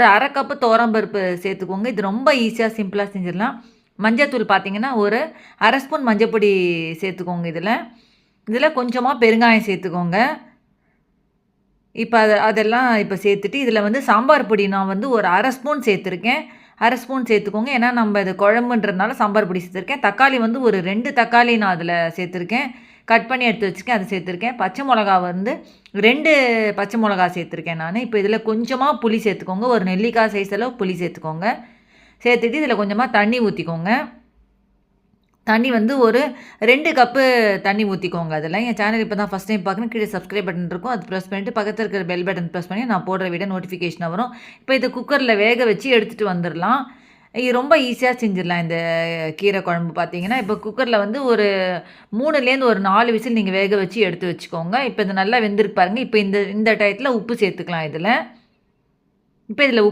ஒரு 1/2 கப்பு துவரம்பருப்பு சேர்த்துக்கோங்க. இது ரொம்ப ஈஸியா சிம்பிளா செஞ்சிடலாம். மஞ்சத்தூள் பார்த்தீங்கன்னா, ஒரு 1/2 ஸ்பூன் மஞ்சப்பொடி சேர்த்துக்கோங்க இதில. இதில கொஞ்சமா பெருங்காயம் சேர்த்துக்கோங்க. இப்ப அதெல்லாம் இப்ப சேர்த்துட்டு, இதில வந்து சாம்பார் பொடி நான் வந்து ஒரு 1/2 ஸ்பூன் சேர்த்துருக்கேன். 1/2 ஸ்பூன் சேர்த்துக்கோங்க. ஏன்னா, நம்ம இது குழம்புன்றதுனால சாம்பார் பொடி சேர்த்துருக்கேன். தக்காளி வந்து ஒரு 2 தக்காளி நான் அதில சேர்த்துருக்கேன். கட் பண்ணி எடுத்து வச்சுருக்கேன். அத சேர்த்துருக்கேன். பச்சை மொளகா வந்து 2 பச்சை மொளகா சேர்த்துருக்கேன் நானு. இப்ப இதில கொஞ்சமா புளி சேர்த்துக்கோங்க. ஒரு நெல்லிக்காய் சைஸ் அளவு புளி சேர்த்துக்கோங்க. சேர்த்துட்டு இதில கொஞ்சமா தண்ணி ஊத்திக்கோங்க. தண்ணி வந்து ஒரு 2 கப்பு தண்ணி ஊத்திக்கோங்க அதில. என் சேனல் இப்ப தான் ஃபர்ஸ்ட் டைம் பார்க்குறேன். கீழ சப்ஸ்கிரைப் பட்டன் இருக்கும். அது பிரஸ் பண்ணிட்டு பக்கத்துல இருக்கிற பெல் பட்டன் பிரஸ் பண்ணி நான் போடுற வீடியோ நோட்டிஃபிகேஷனா வரும். இப்ப இத குக்கர்ல வேக வச்சு எடுத்துட்டு வந்துரலாம். இது ரொம்ப ஈஸியா செஞ்சிடலாம் இந்த கீரை குழம்பு பார்த்தீங்கன்னா, இப்ப குக்கர்ல வந்து ஒரு 3லேருந்து ஒரு 4 விசில் நீங்க வேக வச்சு எடுத்து வச்சுக்கோங்க. இப்ப இது நல்லா வெந்திருக்கு பாருங்க. இப்ப இந்த இந்த டயத்துல உப்பு சேர்த்துக்கலாம் இதுல. இப்ப இதுல